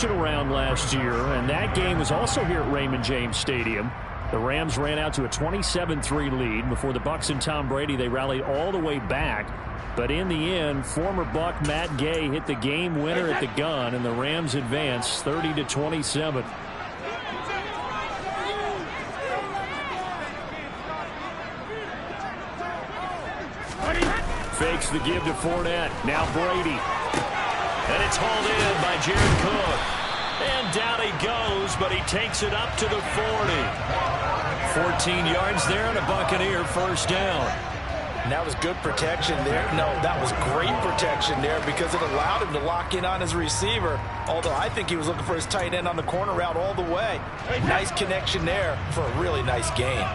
divisional round last year, and that game was also here at Raymond James Stadium. The Rams ran out to a 27-3 lead. Before the Bucs and Tom Brady, they rallied all the way back. But in the end, former Buck Matt Gay hit the game winner at the gun, and the Rams advanced 30-27. Fakes the give to Fournette. Now Brady. And it's hauled in by Jared Cook. And down he goes, but he takes it up to the 40. 14 yards there and a Buccaneer first down. And that was good protection there. No, that was great protection there because it allowed him to lock in on his receiver. Although I think he was looking for his tight end on the corner route all the way. Nice connection there for a really nice gain.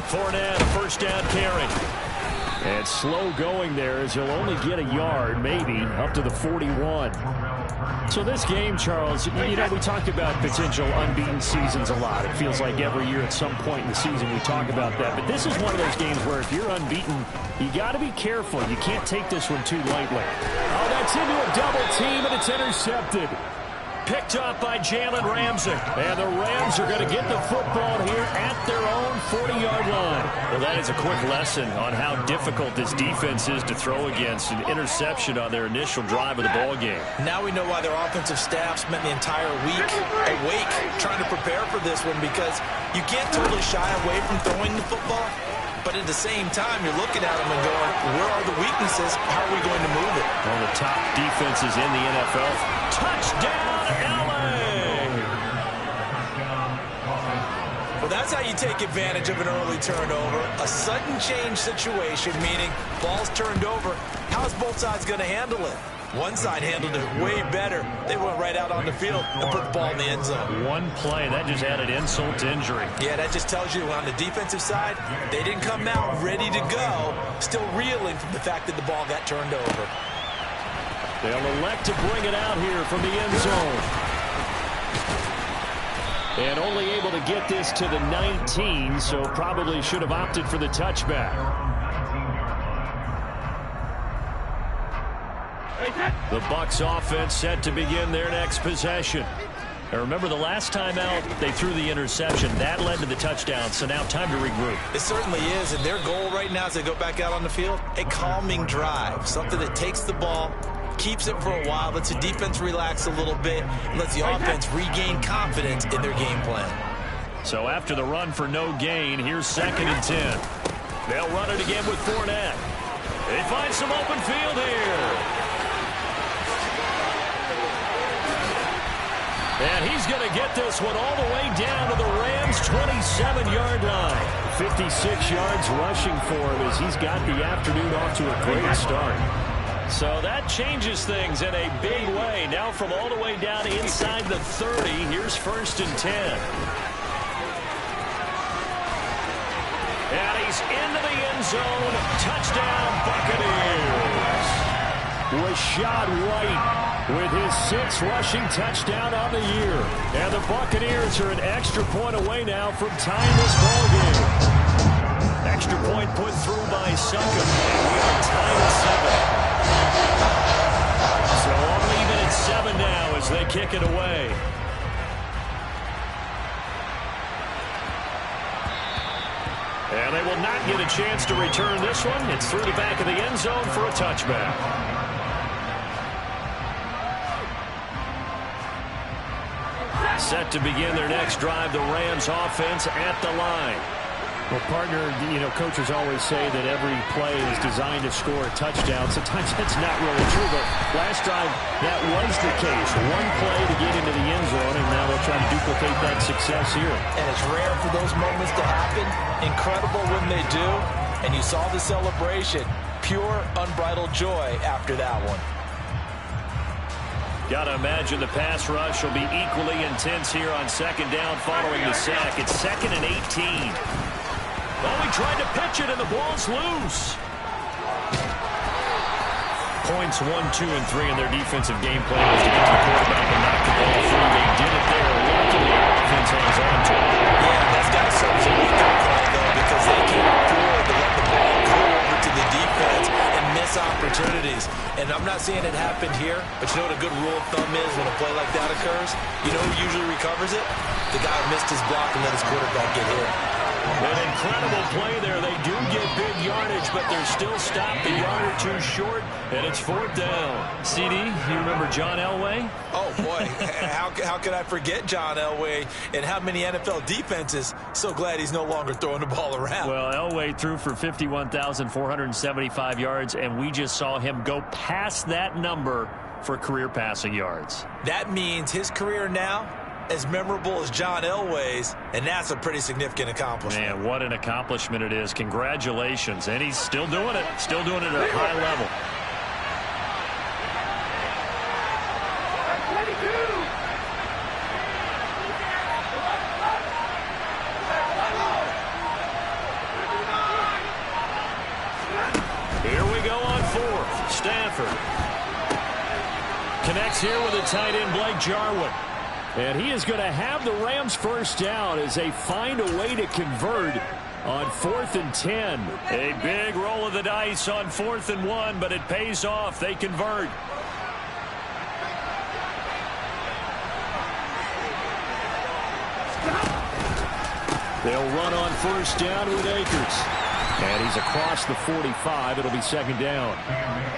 Fournette, a first down carry. And slow going there as he'll only get a yard, maybe, up to the 41. So this game, Charles, you know, we talked about potential unbeaten seasons a lot. It feels like every year at some point in the season we talk about that. But this is one of those games where if you're unbeaten, you got to be careful. You can't take this one too lightly. Oh, that's into a double team, and it's intercepted. Picked up by Jalen Ramsey. And the Rams are going to get the football here at their own 40-yard line. Well, that is a quick lesson on how difficult this defense is to throw against. An interception on their initial drive of the ball game. Now we know why their offensive staff spent the entire week awake trying to prepare for this one, because you can't totally shy away from throwing the football. But at the same time, you're looking at them and going, where are the weaknesses? How are we going to move it? One of the top defenses in the NFL. Touchdown, LA! Well, that's how you take advantage of an early turnover. A sudden change situation, meaning ball's turned over. How's both sides going to handle it? One side handled it way better. They went right out on the field and put the ball in the end zone. One play, that just added insult to injury. Yeah, that just tells you on the defensive side, they didn't come out ready to go, still reeling from the fact that the ball got turned over. They'll elect to bring it out here from the end zone. And only able to get this to the 19, so probably should have opted for the touchback. The Bucs offense set to begin their next possession. And remember, the last time out, they threw the interception. That led to the touchdown, so now time to regroup. It certainly is, and their goal right now as they go back out on the field, a calming drive, something that takes the ball, keeps it for a while, lets the defense relax a little bit, and lets the offense regain confidence in their game plan. So after the run for no gain, here's 2nd and 10. They'll run it again with Fournette. They find some open field here. And he's going to get this one all the way down to the Rams' 27-yard line. 56 yards rushing for him as he's got the afternoon off to a great start. So that changes things in a big way. Now from all the way down inside the 30, here's 1st and 10. And he's into the end zone. Touchdown, Buccaneers. Rashad White with his 6th rushing touchdown on the year. And the Buccaneers are an extra point away now from tying this ball game. Extra point put through by Succop. And we are tied at 7. So all even at 7 now as they kick it away. And they will not get a chance to return this one. It's through the back of the end zone for a touchback. Set to begin their next drive, the Rams offense at the line. Well, partner, you know, coaches always say that every play is designed to score a touchdown. Sometimes that's not really true, but last drive, that was the case. One play to get into the end zone, and now they'll try to duplicate that success here. And it's rare for those moments to happen. Incredible when they do. And you saw the celebration. Pure, unbridled joy after that one. Got to imagine the pass rush will be equally intense here on 2nd down following the sack. It's 2nd and 18. Oh, he tried to pitch it, and the ball's loose. Points 1, 2, and 3 in their defensive game plan was to get to the quarterback and knock the ball free. They did it there. Luckily, the offense hangs on to it. Yeah, that's got to serve as a wake-up call, though, because they can't afford to let the ball go over to the defense and miss missed opportunities. And I'm not saying it happened here, but you know what a good rule of thumb is when a play like that occurs? You know who usually recovers it? The guy who missed his block and let his quarterback get hit. An incredible play there. They do get big yardage, but they're still stopped a yard or two short, and it's 4th down. CD, you remember John Elway? Oh, boy. How could I forget John Elway and how many NFL defenses? So glad he's no longer throwing the ball around. Well, Elway threw for 51,475 yards, and we just saw him go past that number for career passing yards. That means his career now as memorable as John Elway's, and that's a pretty significant accomplishment. Man, what an accomplishment it is. Congratulations. And he's still doing it. Still doing it at a high level. Here we go on 4th. Stafford connects here with the tight end, Blake Jarwin. And he is going to have the Rams first down as they find a way to convert on 4th and 10. A big roll of the dice on 4th and 1, but it pays off. They convert. They'll run on first down with Akers. And he's across the 45. It'll be 2nd down.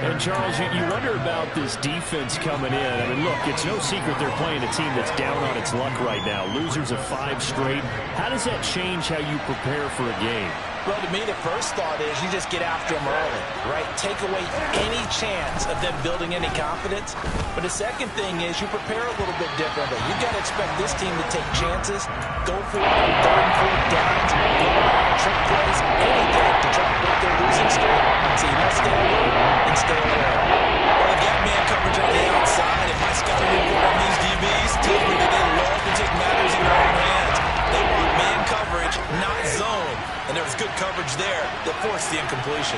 And, Charles, you wonder about this defense coming in. I mean, look, it's no secret they're playing a team that's down on its luck right now. Losers of 5 straight. How does that change how you prepare for a game? Well, to me, the first thought is you just get after them early, right? Take away any chance of them building any confidence. But the second thing is you prepare a little bit differently. You've got to expect this team to take chances, go for it on 3rd and 4th downs, go around trick plays, anything to try to break their losing streak. So you must stay alert and stay alert. Well, they've got man coverage on the outside. If my scouting report on these DBs tells me that they love to take matters in their own hands, they want man coverage, not zone. And there was good coverage there that forced the incompletion.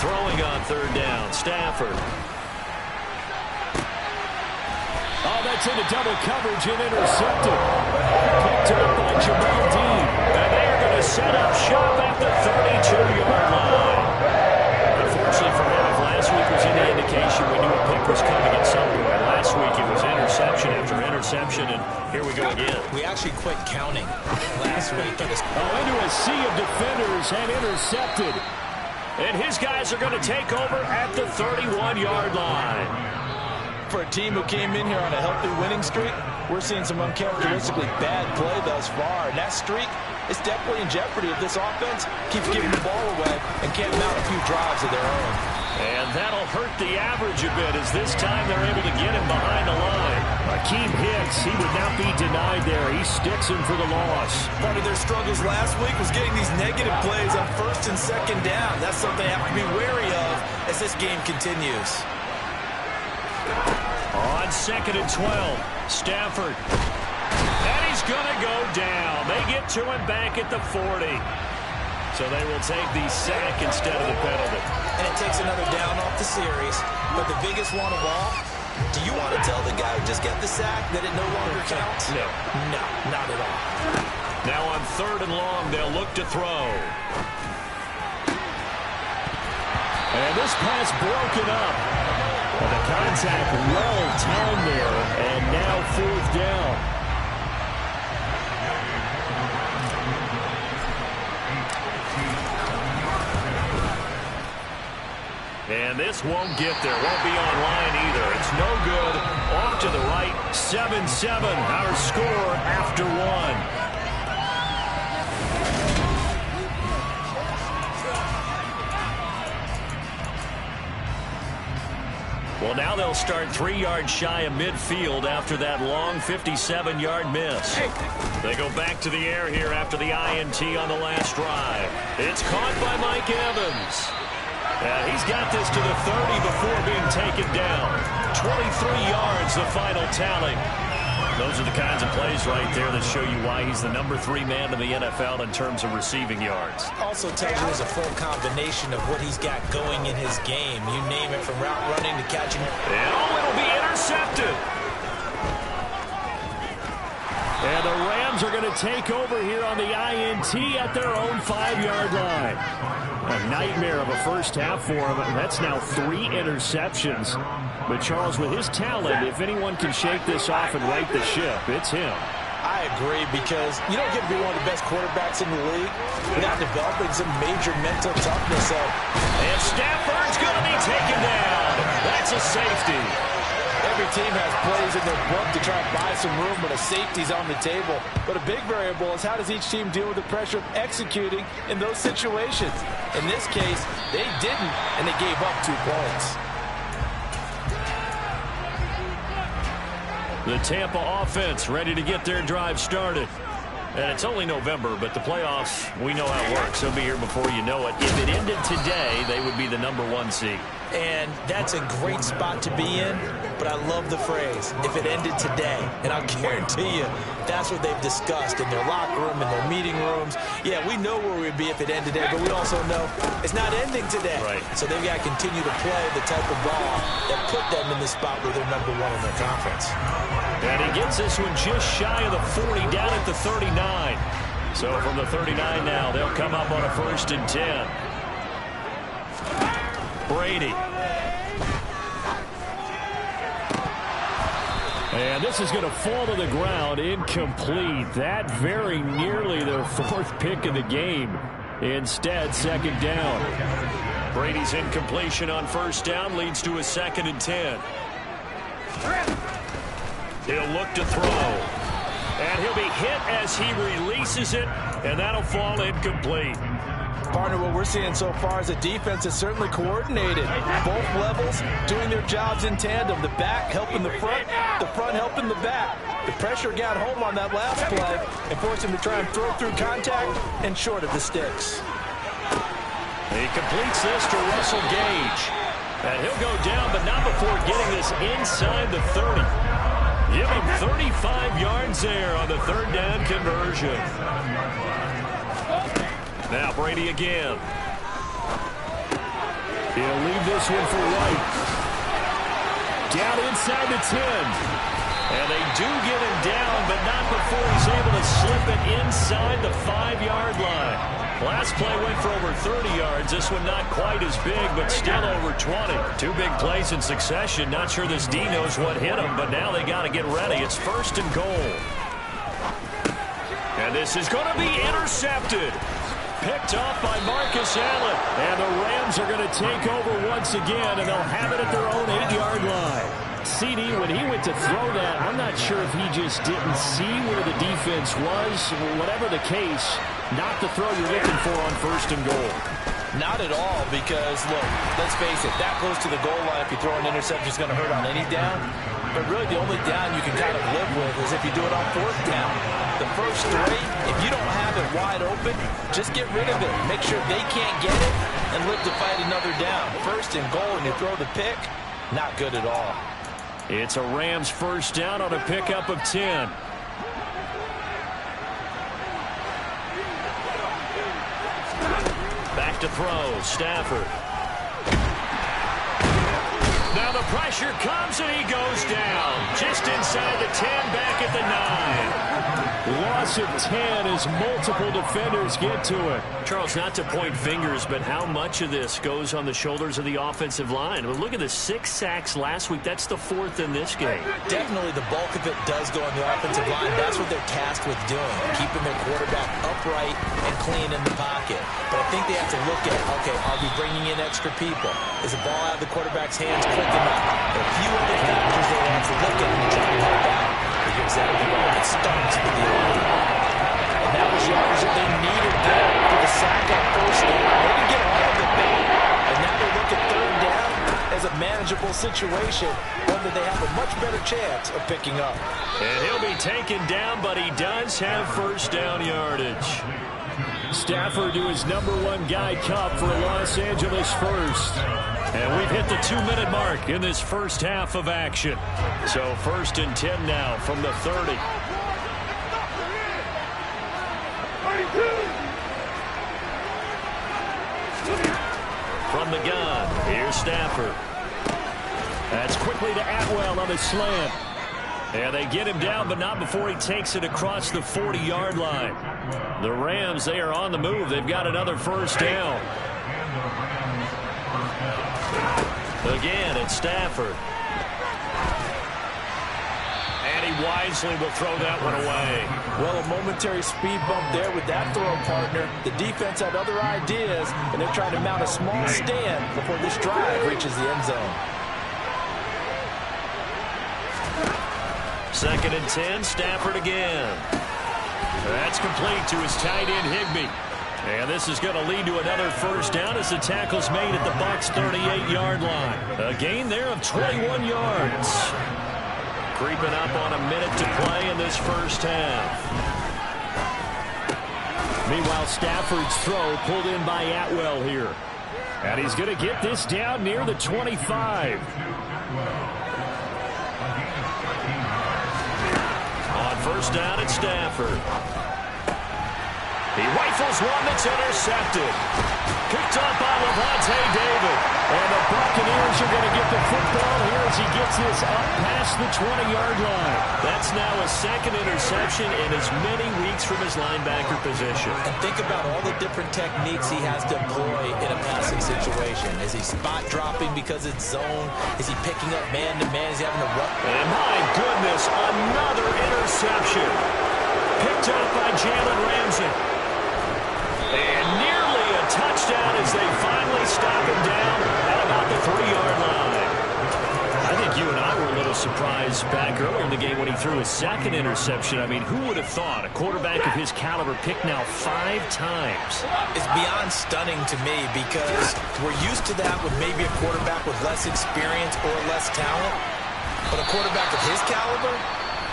Throwing on 3rd down, Stafford. Oh, that's into double coverage and intercepted. Picked up by Jamal Dean. And they are going to set up shop at the 32-yard line. Unfortunately for him, if last week was any indication, we knew a pick was coming at some point. Last week it was interception after interception, and here we go again. We actually quit counting last week. Into a sea of defenders and intercepted. And his guys are going to take over at the 31-yard line. For a team who came in here on a healthy winning streak, we're seeing some uncharacteristically bad play thus far. And that streak is definitely in jeopardy if this offense keeps giving the ball away and can't mount a few drives of their own. And that'll hurt the average a bit as this time they're able to get him behind the line. Akeem Hicks, he would not be denied there. He sticks him for the loss. Part of their struggles last week was getting these negative plays on 1st and 2nd down. That's something they have to be wary of as this game continues. On 2nd and 12, Stafford. And he's going to go down. They get to him back at the 40. So they will take the sack instead of the penalty. And it takes another down off the series. But the biggest one of all, do you want to tell the guy who just got the sack that it no longer counts? No. No, not at all. Now on 3rd and long, they'll look to throw. And this pass broken up. And the contact well timed there. And now 4th down. And this won't get there. Won't be online either. It's no good. Off to the right. 7-7. Our score after 1. Well, now they'll start 3 yards shy of midfield after that long 57-yard miss. They go back to the air here after the INT on the last drive. It's caught by Mike Evans. He's got this to the 30 before being taken down. 23 yards, the final tally. Those are the kinds of plays right there that show you why he's the #3 man in the NFL in terms of receiving yards. Also tells you there's a full combination of what he's got going in his game. You name it, from route running to catching. And it'll be intercepted. And the Rams are going to take over here on the INT at their own 5-yard line. A nightmare of a first half for him. That's now 3 interceptions. But Charles, with his talent, if anyone can shake this off and right the ship, it's him. I agree, because you don't get to be one of the best quarterbacks in the league without developing some major mental toughness. And Stafford's going to be taken down. That's a safety. Every team has plays in their book to try and buy some room when a safety's on the table. But a big variable is how does each team deal with the pressure of executing in those situations. In this case, they didn't, and they gave up 2 points. The Tampa offense ready to get their drive started. And it's only November, but the playoffs, we know how it works. They'll be here before you know it. If it ended today, they would be the #1 seed. And that's a great spot to be in, but I love the phrase, if it ended today. And I'll guarantee you, that's what they've discussed in their locker room, in their meeting rooms. Yeah, we know where we'd be if it ended today, but we also know it's not ending today. Right. So they've got to continue to play the type of ball that put them in the spot where they're #1 in their conference. And he gets this one just shy of the 40, down at the 39. So from the 39 now, they'll come up on a 1st and 10. Brady. And this is going to fall to the ground, incomplete. That very nearly their 4th pick of the game. Instead, 2nd down. Brady's incompletion on 1st down leads to a 2nd and 10. He'll look to throw. And he'll be hit as he releases it, and that'll fall incomplete. Partner, what we're seeing so far is a defense that's certainly coordinated. Both levels doing their jobs in tandem. The back helping the front helping the back. The pressure got home on that last play and forced him to try and throw through contact and short of the sticks. He completes this to Russell Gage. And he'll go down, but not before getting this inside the 30. Give him 35 yards there on the 3rd down conversion. Now Brady again. He'll leave this one for White. Down inside the 10. And they do get him down, but not before he's able to slip it inside the 5-yard line. Last play went for over 30 yards. This one not quite as big, but still over 20. 2 big plays in succession. Not sure this D knows what hit him, but now they got to get ready. It's 1st and goal. And this is going to be intercepted. Picked off by Marcus Allen. And the Rams are going to take over once again, and they'll have it at their own 8-yard line. CD, when he went to throw that, I'm not sure if he just didn't see where the defense was. Whatever the case, not the throw you're looking for on 1st and goal. Not at all, because, look, let's face it, that close to the goal line, if you throw an interception, is going to hurt on any down. But really, the only down you can kind of live with is if you do it on 4th down. The first 3, if you don't have it wide open, just get rid of it. Make sure they can't get it and live to fight another down. 1st and goal, and you throw the pick, not good at all. It's a Rams 1st down on a pickup of 10. Back to throw, Stafford. Now the pressure comes and he goes down. Just inside the 10, back at the 9. Loss of 10 as multiple defenders get to it. Charles, not to point fingers, but how much of this goes on the shoulders of the offensive line? Well, look at the 6 sacks last week. That's the 4th in this game. Definitely the bulk of it does go on the offensive line. That's what they're tasked with doing, keeping their quarterback upright and clean in the pocket. But I think they have to look at, okay, are we bringing in extra people? Is the ball out of the quarterback's hands quick enough? There are a few other factors they have to look at and try to help out. You're exactly right. It starts with the arm. And that was yardage that they needed there for the sack on 1st down. They didn't get all of it back. And now they look at 3rd down as a manageable situation, one that they have a much better chance of picking up. And he'll be taken down, but he does have 1st down yardage. Stafford to his #1 guy Cup for Los Angeles first. And we've hit the 2-minute mark in this first half of action. So 1st and 10 now from the 30. From the gun, here's Stafford. That's quickly to Atwell on the slant. And they get him down, but not before he takes it across the 40-yard line. The Rams, they are on the move. They've got another first down. Again, it's Stafford. And he wisely will throw that one away. Well, a momentary speed bump there with that throw, partner. The defense had other ideas, and they're trying to mount a small stand before this drive reaches the end zone. 2nd and 10, Stafford again. That's complete to his tight end, Higbee. And this is going to lead to another first down as the tackle's made at the Bucs' 38-yard line. A gain there of 21 yards. Creeping up on a minute to play in this first half. Meanwhile, Stafford's throw pulled in by Atwell here. And he's going to get this down near the 25. On first down, it's Stafford. He rifles one that's intercepted. Picked up by Levante David. And the Buccaneers are going to get the football here as he gets this up past the 20-yard line. That's now a 2nd interception in as many weeks from his linebacker position. And think about all the different techniques he has to employ in a passing situation. Is he spot dropping because it's zone? Is he picking up man-to-man? Is he having to run? And my goodness, another interception. Picked up by Jalen Ramsey. And nearly a touchdown as they finally stop him down at about the 3-yard line. I think you and I were a little surprised back earlier in the game when he threw his 2nd interception. I mean, who would have thought a quarterback of his caliber picked now 5 times? It's beyond stunning to me because we're used to that with maybe a quarterback with less experience or less talent. But a quarterback of his caliber,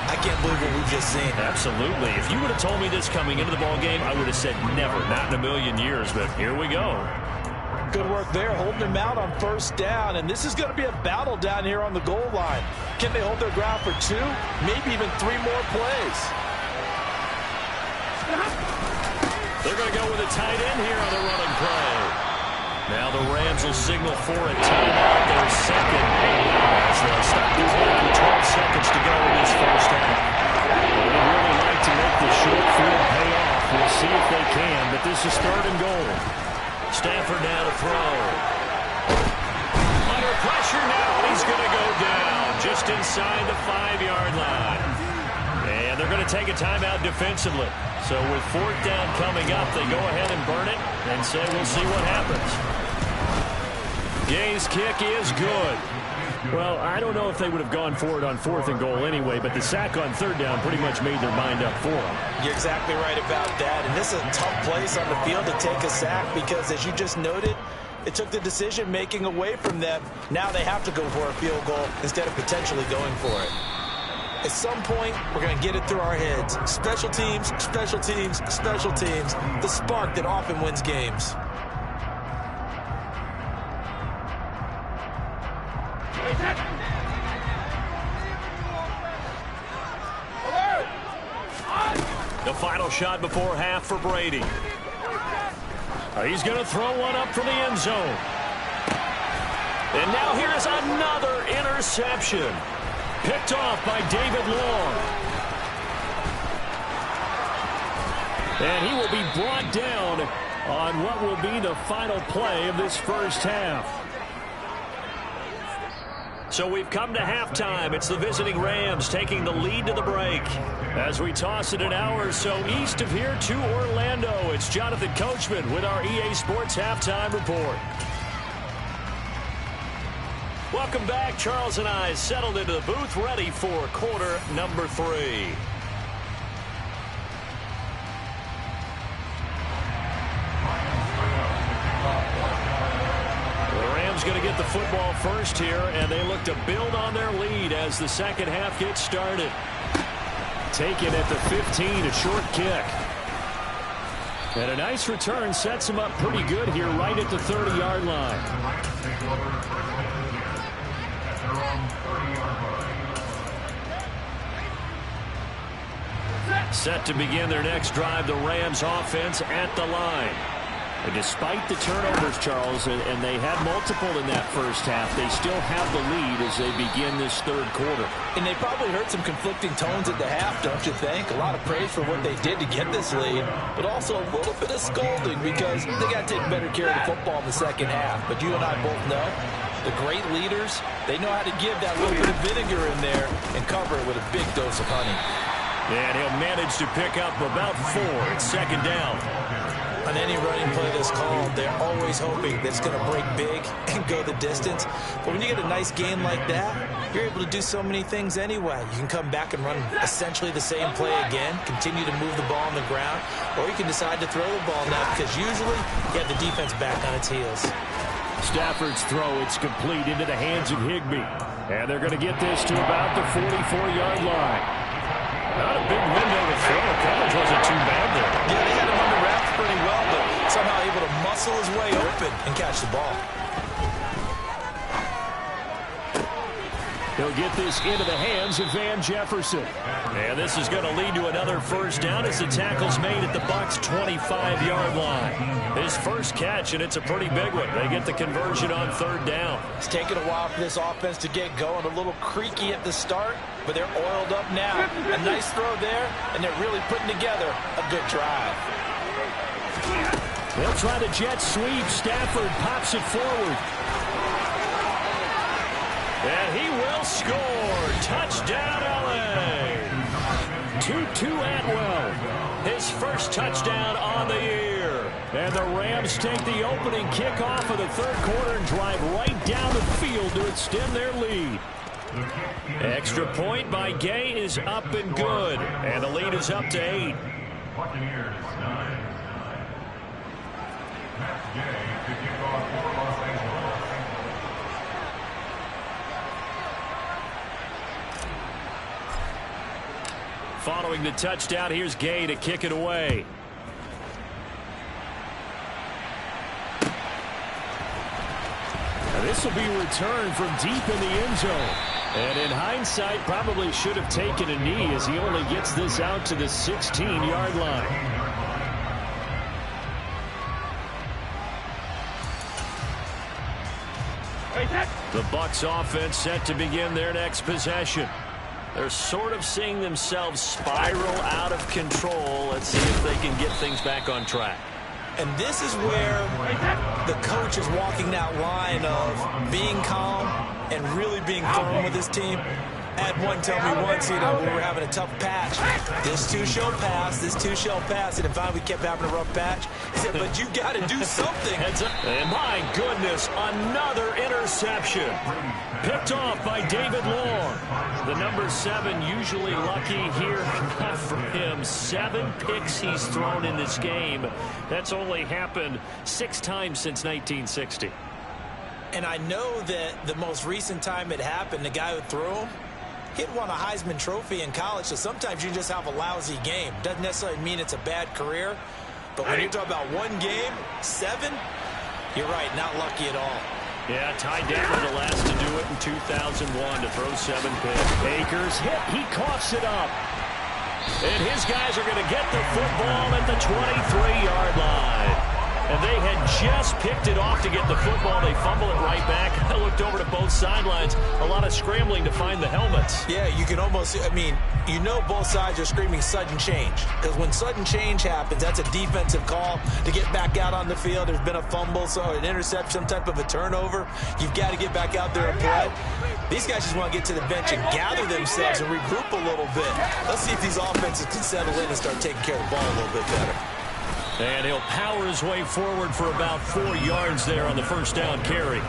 I can't believe what we've just seen. Absolutely. If you would have told me this coming into the ball game, I would have said never, not in a million years. But here we go. Good work there, holding him out on first down. And this is going to be a battle down here on the goal line. Can they hold their ground for 2, maybe even 3 more plays? They're going to go with a tight end here on the running play. Now the Rams will signal for a timeout. Their 2nd. As they'll stop the clock with 12 seconds to go in this first half. They'd really like to make the short field pay off. We'll see if they can, but this is 3rd and goal. Stafford now to throw. Under pressure now, he's going to go down just inside the 5-yard line. And they're going to take a timeout defensively. So with 4th down coming up, they go ahead and burn it and say we'll see what happens. Gay's kick is good. Well, I don't know if they would have gone for it on 4th and goal anyway, but the sack on 3rd down pretty much made their mind up for them. You're exactly right about that. And this is a tough place on the field to take a sack because, as you just noted, it took the decision-making away from them. Now they have to go for a field goal instead of potentially going for it. At some point, we're going to get it through our heads. Special teams, special teams, special teams. The spark that often wins games. The final shot before half for Brady. He's going to throw one up for the end zone. And now here's another interception. Picked off by David Long. And he will be brought down on what will be the final play of this first half. So we've come to halftime. It's the visiting Rams taking the lead to the break. As we toss it an hour or so east of here to Orlando, it's Jonathan Coachman with our EA Sports Halftime Report. Welcome back. Charles and I settled into the booth, ready for quarter number 3. The Rams going to get the football first here, and they look to build on their lead as the second half gets started. Taken at the 15, a short kick. And a nice return sets him up pretty good here right at the 30-yard line. Set to begin their next drive, the Rams offense at the line. And despite the turnovers, Charles, and they had multiple in that first half, they still have the lead as they begin this third quarter. And they probably heard some conflicting tones at the half, don't you think? A lot of praise for what they did to get this lead, but also a little bit of scolding because they got to take better care of the football in the second half. But you and I both know the great leaders, they know how to give that little bit of vinegar in there and cover it with a big dose of honey. And he'll manage to pick up about 4. It's second down. On any running play that's called, they're always hoping that it's going to break big and go the distance. But when you get a nice game like that, you're able to do so many things anyway. You can come back and run essentially the same play again, continue to move the ball on the ground, or you can decide to throw the ball now because usually you have the defense back on its heels. Stafford's throw, it's complete into the hands of Higbee. And they're going to get this to about the 44-yard line. Not a big window to throw. Coverage wasn't too bad there. Yeah, they had him under wraps pretty well, but somehow able to muscle his way open and catch the ball. He'll get this into the hands of Van Jefferson. And this is going to lead to another first down as the tackle's made at the Bucs' 25-yard line. His first catch, and it's a pretty big one. They get the conversion on third down. It's taken a while for this offense to get going. A little creaky at the start, but they're oiled up now. A nice throw there, and they're really putting together a good drive. They'll try the jet sweep. Stafford pops it forward. And he will score. Touchdown, L.A. Tutu Atwell. His first touchdown on the year. And the Rams take the opening kickoff of the third quarter and drive right down the field to extend their lead. Extra point by Gay is up and good. And the lead is up to 8. Buccaneers 9. Matt Gay to kick off for Los Angeles. Following the touchdown, here's Gay to kick it away. Now this will be returned from deep in the end zone. And in hindsight, probably should have taken a knee as he only gets this out to the 16-yard line. The Bucs offense set to begin their next possession. They're sort of seeing themselves spiral out of control. Let's see if they can get things back on track. And this is where the coach is walking that line of being calm and really being firm with his team. I had one tell me once, when we were having a tough patch, this too shall pass, this too shall pass. And if we kept having a rough patch, he said, but you got to do something. And my goodness, another interception. Picked off by David Long. The number 7 usually lucky here. Not for him. 7 picks he's thrown in this game. That's only happened 6 times since 1960. And I know that the most recent time it happened, the guy who threw him, he'd won a Heisman Trophy in college, so sometimes you just have a lousy game. Doesn't necessarily mean it's a bad career, but when you talk about one game, 7, you're right, not lucky at all. Yeah, Ty Detmer the last to do it in 2001 to throw 7 picks. Akers hit, he coughs it up. And his guys are going to get the football at the 23-yard line. And they had just picked it off to get the football. They fumble it right back. I looked over to both sidelines. A lot of scrambling to find the helmets. Yeah, you can almost, you know both sides are screaming sudden change. Because when sudden change happens, that's a defensive call to get back out on the field. There's been a fumble, so an interception, some type of a turnover. You've got to get back out there and play. These guys just want to get to the bench and gather themselves and regroup a little bit. Let's see if these offenses can settle in and start taking care of the ball a little bit better. And he'll power his way forward for about 4 yards there on the first down carry.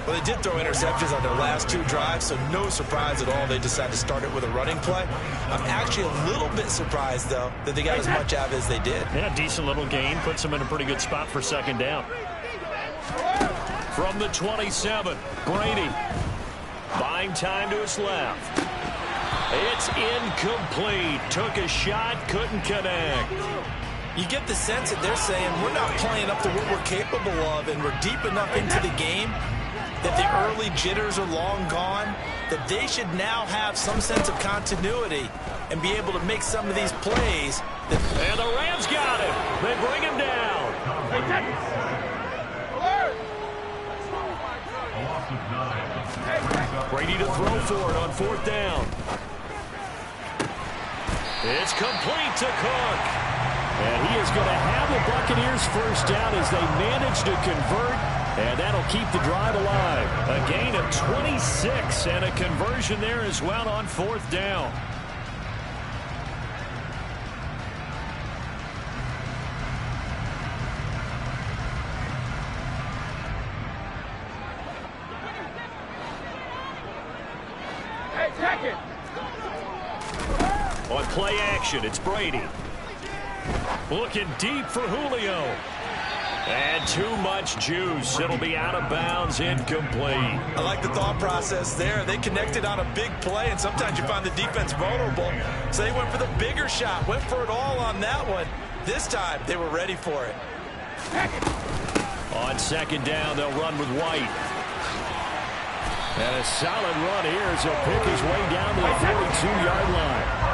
Well, they did throw interceptions on their last 2 drives, so no surprise at all they decided to start it with a running play. I'm actually a little bit surprised, though, that they got as much out of it as they did. Yeah, decent little gain. Puts them in a pretty good spot for second down. From the 27, Brady. Buying time to his left. It's incomplete. Took a shot, couldn't connect. You get the sense that they're saying we're not playing up to what we're capable of, and we're deep enough into the game that the early jitters are long gone, that they should now have some sense of continuity and be able to make some of these plays. And the Rams got him. They bring him down. A loss of 9. Brady to throw for it on 4th down. It's complete to Cook. And he is going to have the Buccaneers first down as they manage to convert. And that'll keep the drive alive. A gain of 26 and a conversion there as well on 4th down. On play action, it's Brady. Looking deep for Julio. And too much juice. It'll be out of bounds, incomplete. I like the thought process there. They connected on a big play, and sometimes you find the defense vulnerable. So they went for the bigger shot, went for it all on that one. This time, they were ready for it. On 2nd down, they'll run with White. And a solid run here as he'll pick his way down to the 42-yard line.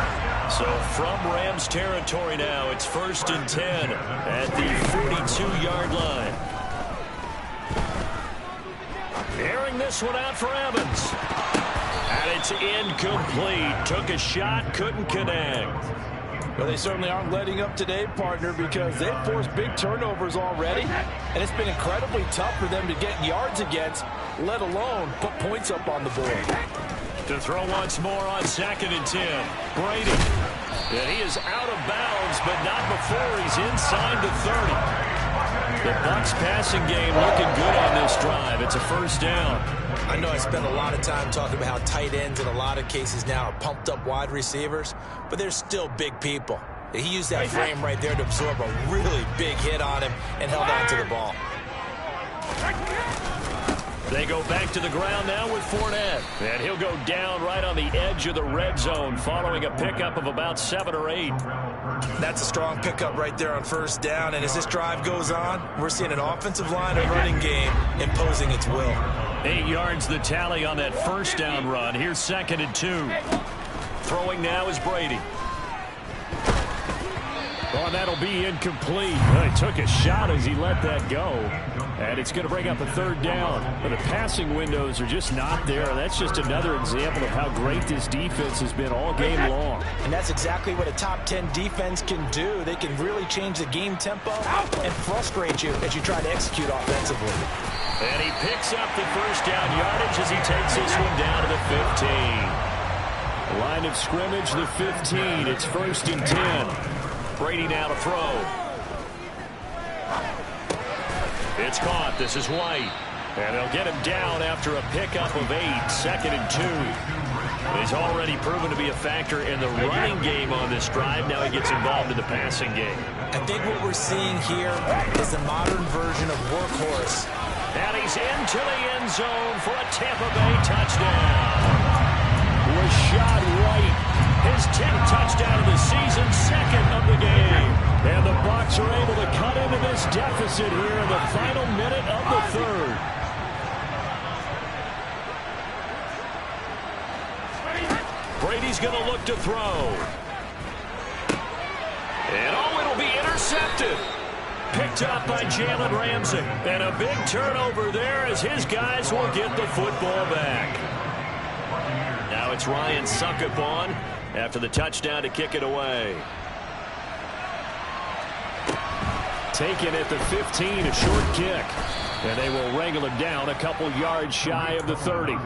So from Rams territory now, it's 1st and 10 at the 42-yard line. Airing this one out for Evans. And it's incomplete. Took a shot, couldn't connect. Well, they certainly aren't letting up today, partner, because they've forced big turnovers already, and it's been incredibly tough for them to get yards against, let alone put points up on the board. To throw once more on 2nd and 10. Brady. And he is out of bounds, but not before he's inside the 30. The Bucs passing game looking good on this drive. It's a 1st down. I know I spent a lot of time talking about how tight ends in a lot of cases now are pumped up wide receivers, but they're still big people. He used that frame right there to absorb a really big hit on him and held on to the ball. They go back to the ground now with Fournette. And he'll go down right on the edge of the red zone following a pickup of about 7 or 8. That's a strong pickup right there on 1st down. And as this drive goes on, we're seeing an offensive line and running game imposing its will. 8 yards the tally on that 1st down run. Here's 2nd and 2. Throwing now is Brady. Oh, that'll be incomplete. Well, he took a shot as he let that go. And it's going to bring up a 3rd down. But the passing windows are just not there. That's just another example of how great this defense has been all game long. And that's exactly what a top 10 defense can do. They can really change the game tempo and frustrate you as you try to execute offensively. And he picks up the 1st down yardage as he takes this one down to the 15. Line of scrimmage, the 15. It's 1st and 10. Brady now to throw. It's caught. This is White. And they'll get him down after a pickup of 8. 2nd and 2. He's already proven to be a factor in the running game on this drive. Now he gets involved in the passing game. I think what we're seeing here is a modern version of workhorse. And he's into the end zone for a Tampa Bay touchdown. Rashad White. His 10th touchdown of the season, 2nd of the game. And the Bucs are able to cut into this deficit here in the final minute of the 3rd. Brady's going to look to throw. And oh, it'll be intercepted. Picked up by Jalen Ramsey. And a big turnover there as his guys will get the football back. Now it's Ryan Suckup on after the touchdown to kick it away. Taken at the 15, a short kick. And they will wrangle him down a couple yards shy of the 30. The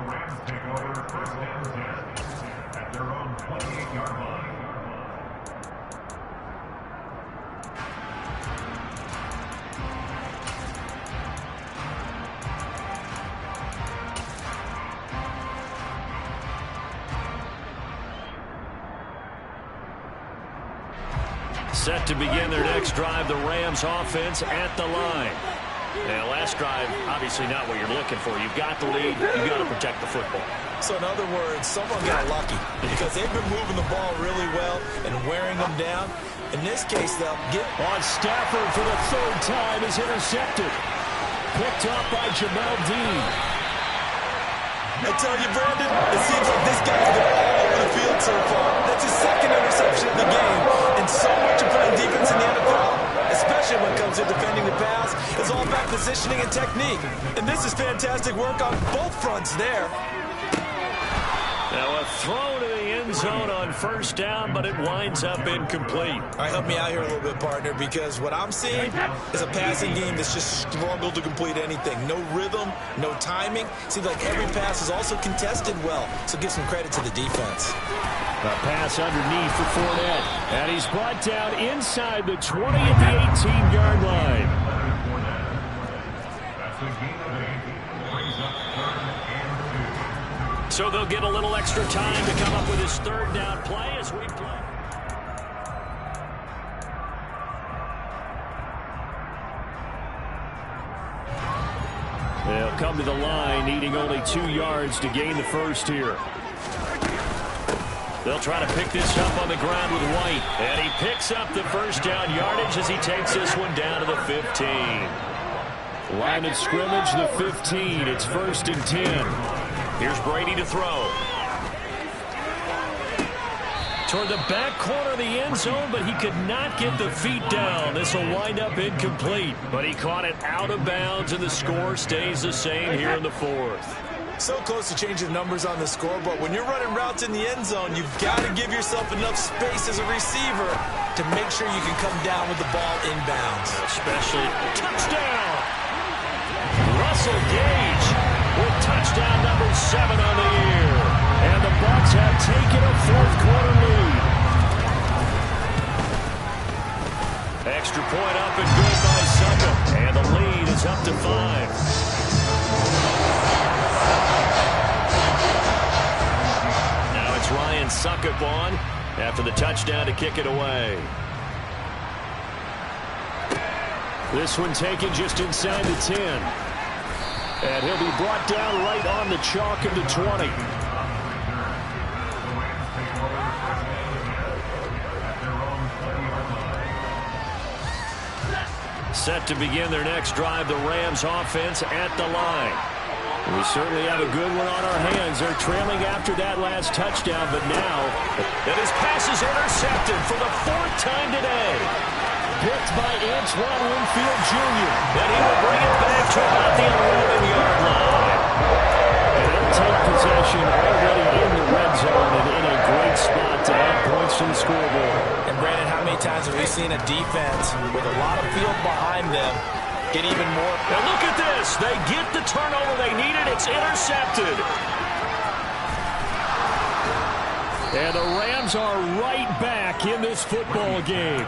Rams take over 1st and 10 at their own 28-yard line. Set to begin their next drive, the Rams offense at the line. And last drive, obviously not what you're looking for. You've got the lead. You've got to protect the football. So in other words, someone got lucky because they've been moving the ball really well and wearing them down. In this case, they'll get on Stafford for the 3rd time is intercepted. Picked up by Jamel Dean. I tell you, Brandon, it seems like this guy's been all over the field so far. That's his 2nd interception of the game. And so much of playing defense in the NFL is especially when it comes to defending the pass. It's all about positioning and technique. And this is fantastic work on both fronts there. Now a throw to the end zone on first down, but it winds up incomplete. All right, help me out here a little bit, partner, because what I'm seeing is a passing game that's just struggled to complete anything. No rhythm, no timing. Seems like every pass is also contested well, so give some credit to the defense. A pass underneath for Fournette, and he's brought down inside the 20 at the 18-yard line. That's a gain of 8. Brings up 3rd and 2. So they'll get a little extra time to come up with his third down play as we play. They'll come to the line, needing only 2 yards to gain the first here. They'll try to pick this up on the ground with White. And he picks up the first down yardage as he takes this one down to the 15. Line of scrimmage, the 15. It's 1st and 10. Here's Brady to throw. Toward the back corner of the end zone, but he could not get the feet down. This will wind up incomplete. But he caught it out of bounds, and the score stays the same here in the 4th. So close to changing numbers on the scoreboard. When you're running routes in the end zone, you've got to give yourself enough space as a receiver to make sure you can come down with the ball inbounds. Especially touchdown. Russell Gage with touchdown number 7 on the year. And the Bucs have taken a 4th quarter lead. Extra point up and good by Suckup. And the lead is up to 5. Ryan Suckup on after the touchdown to kick it away. This one taken just inside the 10. And he'll be brought down right on the chalk of the 20. Set to begin their next drive, the Rams offense at the line. We certainly have a good one on our hands. They're trailing after that last touchdown, but now and his pass is intercepted for the 4th time today. Picked by Antoine Winfield Jr. And he will bring it back to about the 11-yard line. And they'll take possession already in the red zone and in a great spot to add points to the scoreboard. And Brandon, how many times have we seen a defense with a lot of field behind them get even more? And look at this. They get the turnover they needed. It's intercepted. And the Rams are right back in this football game.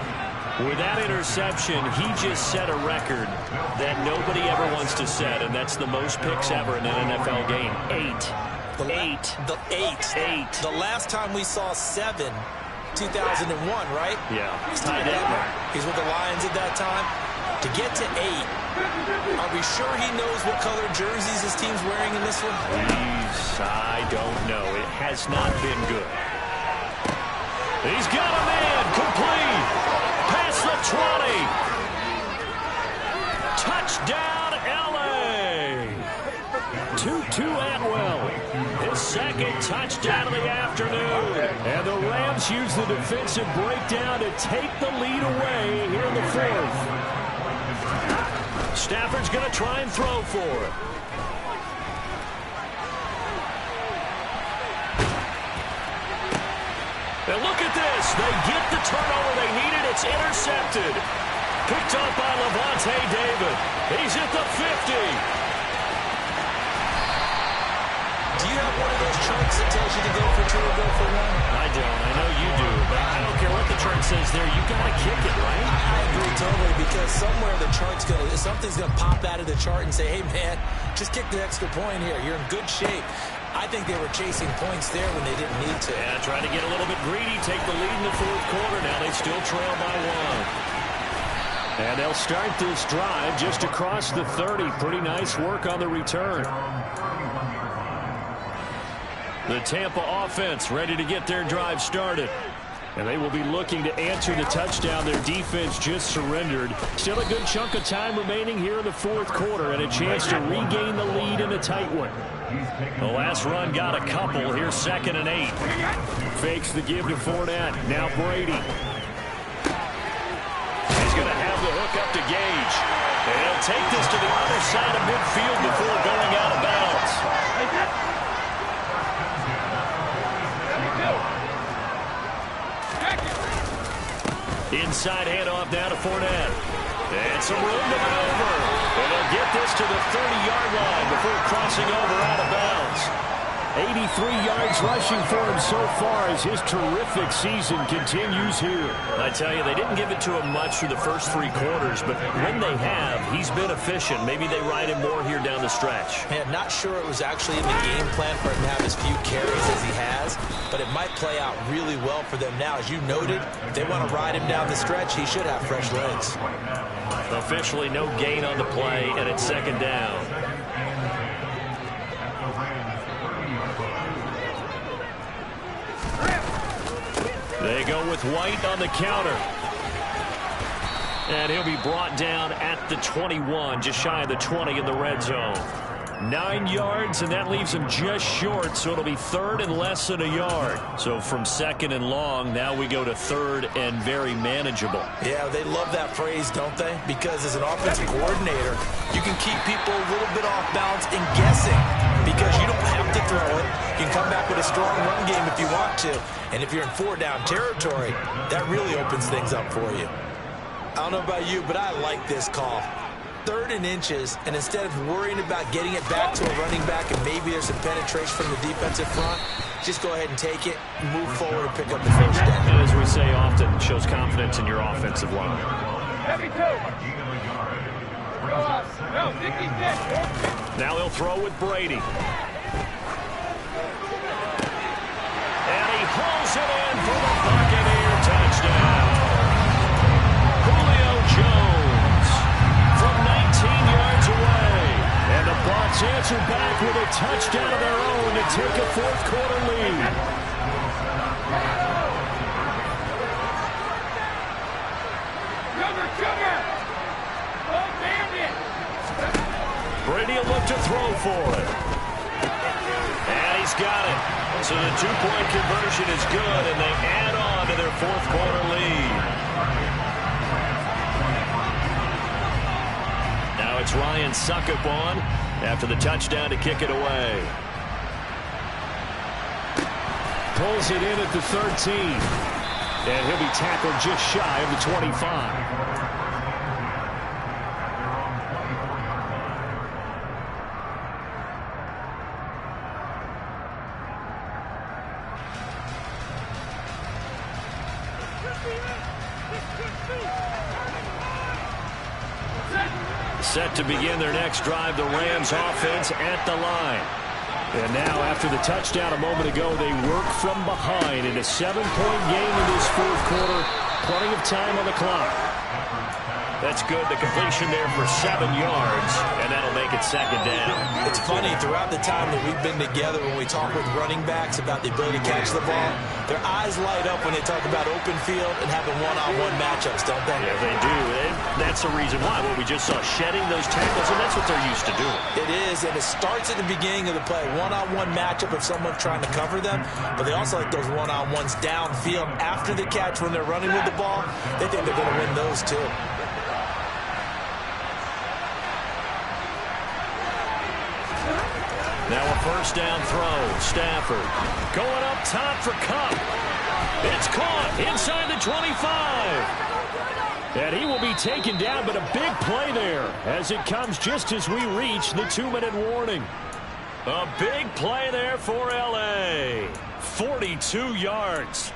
With that interception, he just set a record that nobody ever wants to set, and that's the most picks ever in an NFL game. 8. Eight. The last time we saw 7, 2001, right? Yeah. Steve Detmer. He's with the Lions at that time. To get to 8, are we sure he knows what color jerseys his team's wearing in this one? Please, I don't know. It has not been good. He's got a man complete. Past the 20. Touchdown, L.A. Tutu Atwell. His 2nd touchdown of the afternoon. And the Rams use the defensive breakdown to take the lead away here in the 4th. Stafford's going to try and throw for it. And look at this. They get the turnover they needed. It's intercepted. Picked up by Levante David. He's at the 50. Do you have one of those charts that tells you to go for 2 or go for 1? I don't. I know you do. But I don't care what the chart says there. You got to kick it, right? I agree totally, because somewhere the chart's going to, something's going to pop out of the chart and say, hey, man, just kick the extra point here. You're in good shape. I think they were chasing points there when they didn't need to. Yeah, trying to get a little bit greedy, take the lead in the 4th quarter. Now they still trail by 1. And they'll start this drive just across the 30. Pretty nice work on the return. The Tampa offense ready to get their drive started. And they will be looking to answer the touchdown their defense just surrendered. Still a good chunk of time remaining here in the 4th quarter and a chance to regain the lead in a tight one. The last run got a couple. Here's 2nd and 8. Fakes the give to Fournette. Now Brady. He's going to have the hook back up to Gage. And he'll take this to the other side of midfield before going out of bounds. Inside handoff now to Fournette. And some room to maneuver. And they'll get this to the 30-yard line before crossing over out of bounds. 83 yards rushing for him so far as his terrific season continues here. I tell you, they didn't give it to him much through the first 3 quarters, but when they have, he's been efficient. Maybe they ride him more here down the stretch. Man, not sure it was actually in the game plan for him to have as few carries as he has, but it might play out really well for them now. As you noted, if they want to ride him down the stretch, he should have fresh legs. Officially no gain on the play, and it's second down. They go with White on the counter. And he'll be brought down at the 21, just shy of the 20 in the red zone. 9 yards, and that leaves him just short, so it'll be third and less than a yard. So from second and long, now we go to third and very manageable. Yeah, they love that phrase, don't they? Because as an offensive coordinator, you can keep people a little bit off balance and guessing because you don't have to throw it. You can come back with a strong run game if you want to. And if you're in 4-down territory, that really opens things up for you. I don't know about you, but I like this call. 3rd and inches, and instead of worrying about getting it back to a running back and maybe there's some penetration from the defensive front, just go ahead and take it, move forward, and pick up the first down. And as we say often, shows confidence in your offensive line. Now he'll throw with Brady. And he hauls it in for the Buccaneer touchdown. Julio Jones from 19 yards away. And the Bucs answer back with a touchdown of their own to take a 4th quarter lead. Brady will look to throw for it. And he's got it. So the 2-point conversion is good, and they add on to their 4th quarter lead. Now it's Ryan Suckup on after the touchdown to kick it away. Pulls it in at the 13. And he'll be tackled just shy of the 25. Set to begin their next drive, the Rams offense at the line. And now, after the touchdown a moment ago, they work from behind in a 7-point game in this 4th quarter. Plenty of time on the clock. That's good. The completion there for 7 yards, and that'll make it second down. It's funny, throughout the time that we've been together, when we talk with running backs about the ability to catch the ball, their eyes light up when they talk about open field and having one-on-one matchups, don't they? Yeah, they do. And that's the reason why. Well, we just saw shedding those tackles, and that's what they're used to doing. It is, and it starts at the beginning of the play. One-on-one matchup of someone trying to cover them, but they also like those one-on-ones downfield after the catch when they're running with the ball. They think they're going to win those, too. Now a first down throw. Stafford going up top for Kupp. It's caught inside the 25. And he will be taken down, but a big play there as it comes just as we reach the 2-minute warning. A big play there for L.A. 42 yards.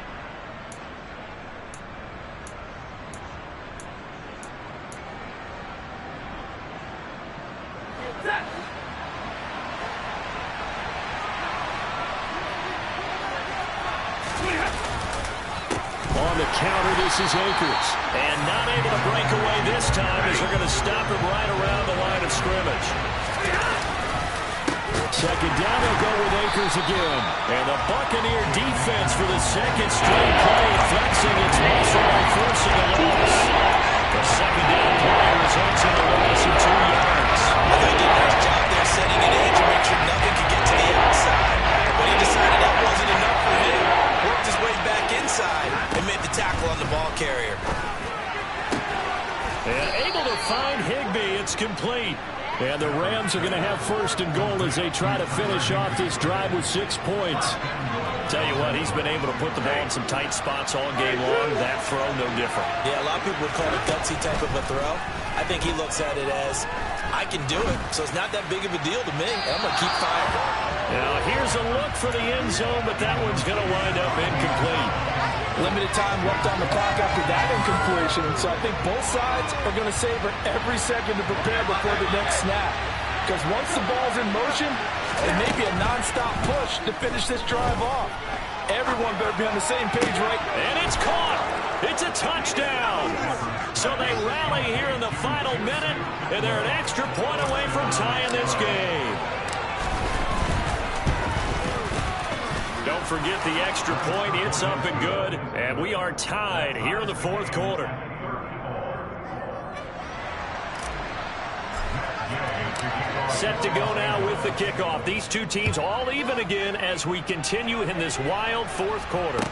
On the counter, this is Akers. And not able to break away this time as they're going to stop him right around the line of scrimmage. Second down, they'll go with Akers again. And the Buccaneer defense for the second straight play, flexing its muscle by forcing a loss. The second down play results in a loss of 2 yards. They did a nice job there setting an edge to make sure nothing could get to the outside. But he decided that wasn't enough for him. Worked his way back inside and made the tackle on the ball carrier. And incomplete. And the Rams are going to have first and goal as they try to finish off this drive with 6 points. Tell you what, he's been able to put the ball in some tight spots all game long. That throw, no different. Yeah, a lot of people would call it a gutsy type of a throw. I think he looks at it as, I can do it, so it's not that big of a deal to me. I'm going to keep firing. Now, here's a look for the end zone, but that one's going to wind up incomplete. Limited time left on the clock after that incompletion, so I think both sides are going to savor every second to prepare before the next snap. Because once the ball's in motion, it may be a non-stop push to finish this drive off. Everyone better be on the same page, right? And it's caught. It's a touchdown. So they rally here in the final minute, and they're an extra point away from tying this game. Don't forget the extra point. It's up and good. And we are tied here in the fourth quarter. Set to go now with the kickoff. These two teams all even again as we continue in this wild fourth quarter.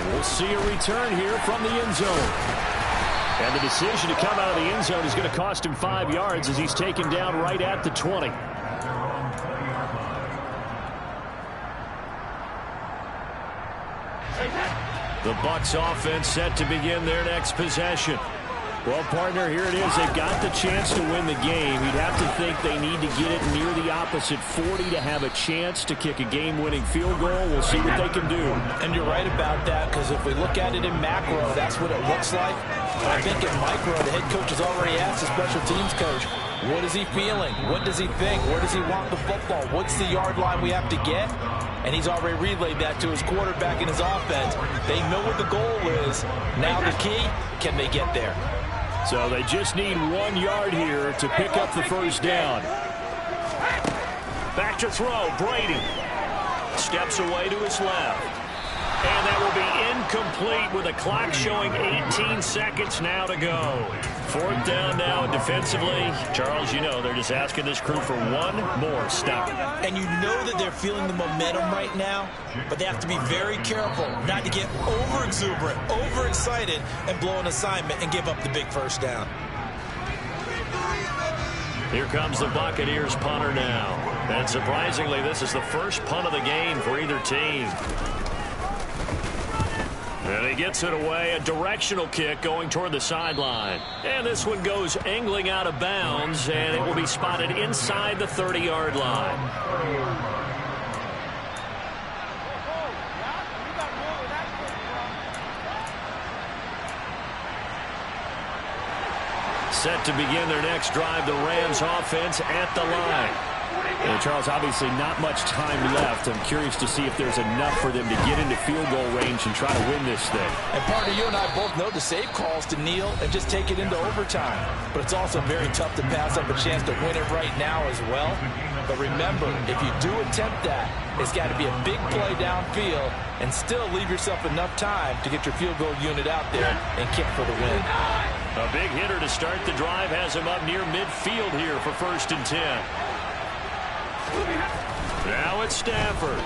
We'll see a return here from the end zone. And the decision to come out of the end zone is going to cost him 5 yards as he's taken down right at the 20. The Bucs offense set to begin their next possession. Well, partner, here it is. They've got the chance to win the game. You'd have to think they need to get it near the opposite 40 to have a chance to kick a game-winning field goal. We'll see what they can do. And you're right about that, because if we look at it in macro, that's what it looks like. But I think in micro, the head coach has already asked the special teams coach, what is he feeling? What does he think? Where does he want the football? What's the yard line we have to get? And he's already relayed that to his quarterback in his offense. They know what the goal is. Now the key, can they get there? So they just need 1 yard here to pick up the first down. Back to throw, Brady. Steps away to his left. And that will be incomplete with the clock showing 18 seconds now to go. Fourth down now defensively. Charles, you know, they're just asking this crew for one more stop. And you know that they're feeling the momentum right now, but they have to be very careful not to get over-exuberant, over-excited, and blow an assignment and give up the big first down. Here comes the Buccaneers punter now. And surprisingly, this is the first punt of the game for either team. And he gets it away, a directional kick going toward the sideline. And this one goes angling out of bounds, and it will be spotted inside the 30-yard line. Set to begin their next drive, the Rams offense at the line. And Charles, obviously not much time left. I'm curious to see if there's enough for them to get into field goal range and try to win this thing. And partner, you and I both know the save calls to kneel and just take it into overtime. But it's also very tough to pass up a chance to win it right now as well. But remember, if you do attempt that, it's got to be a big play downfield and still leave yourself enough time to get your field goal unit out there and kick for the win. A big hitter to start the drive has him up near midfield here for 1st and 10. Now it's Stafford.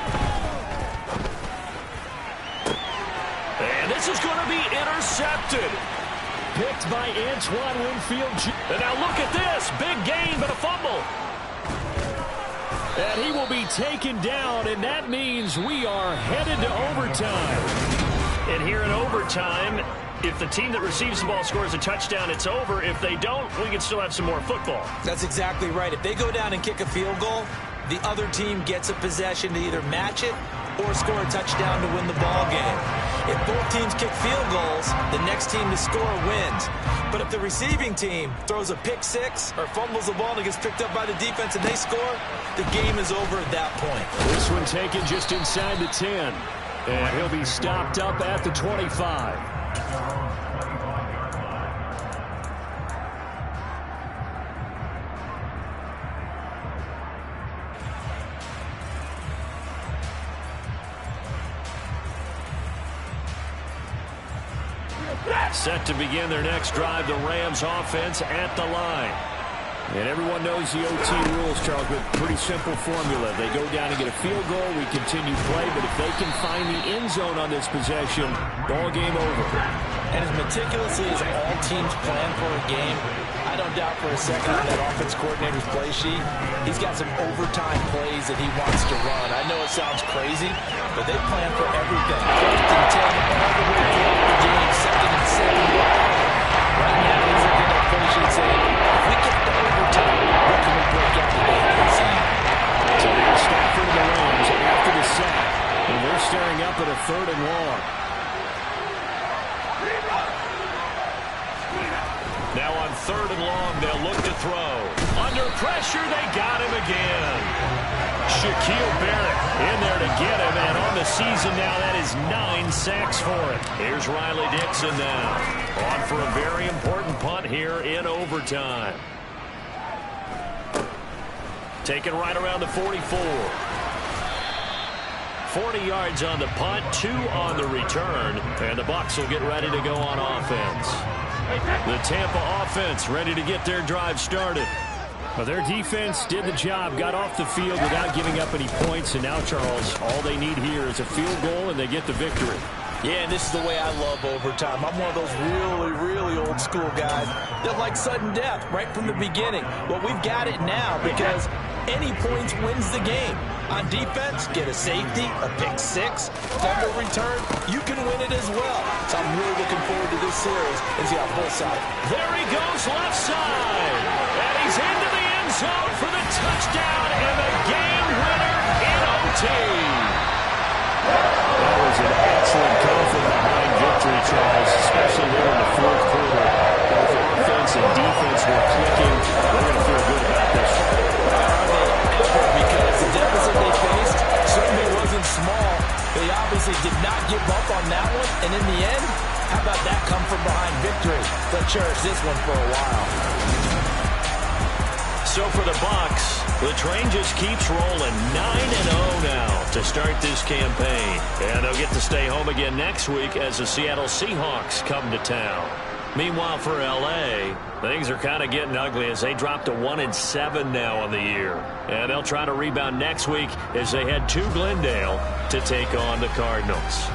And this is going to be intercepted. Picked by Antoine Winfield. And now look at this. Big gain, but a fumble. And he will be taken down, and that means we are headed to overtime. And here in overtime, if the team that receives the ball scores a touchdown, it's over. If they don't, we can still have some more football. That's exactly right. If they go down and kick a field goal, the other team gets a possession to either match it or score a touchdown to win the ball game. If both teams kick field goals, the next team to score wins. But if the receiving team throws a pick six or fumbles the ball and it gets picked up by the defense and they score, the game is over at that point. This one taken just inside the 10. And he'll be stopped up at the 25. Set to begin their next drive, the Rams offense at the line. And everyone knows the OT rules, Charles, but pretty simple formula. They go down and get a field goal, we continue play, but if they can find the end zone on this possession, ball game over. And as meticulously as all teams plan for a game, I I don't doubt for a second on that offense coordinator's play sheet, he's got some overtime plays that he wants to run. I know it sounds crazy, but they plan for everything. 1st and 10 all the way throughout the game, 2nd and 7. Right now, he's looking at that play sheet saying, if we get to overtime, what can we break out that they haven't seen? So there's Stafford and the Rams after the sack, and they're staring up at a 3rd and long. Now on 3rd and long, they'll look to throw. Under pressure, they got him again. Shaquille Barrett in there to get him, and on the season now, that is 9 sacks for him. Here's Riley Dixon now, on for a very important punt here in overtime. Taken right around the 44. 40 yards on the punt, 2 on the return, and the Bucs will get ready to go on offense. The Tampa offense ready to get their drive started. Well, their defense did the job, got off the field without giving up any points, and now, Charles, all they need here is a field goal, and they get the victory. Yeah, and this is the way I love overtime. I'm one of those really, really old school guys that like sudden death right from the beginning. Well, we've got it now because any points wins the game. On defense, get a safety, a pick 6, fumble return, you can win it as well. So I'm really looking forward to this series and see how both sides. There he goes left side, and he's into the end zone for the touchdown and the game winner in OT. That was an excellent come from behind victory, Charles, especially there in the 4th quarter. Both offense and defense were clicking. We're going to feel good about this. Because the deficit they faced certainly wasn't small. They obviously did not give up on that one, and in the end, how about that come from behind victory? They'll cherish this one for a while. So for the Bucs, the train just keeps rolling 9-0 now to start this campaign. And they'll get to stay home again next week as the Seattle Seahawks come to town. Meanwhile, for L.A., things are kind of getting ugly as they drop to 1-7 now on the year. And they'll try to rebound next week as they head to Glendale to take on the Cardinals.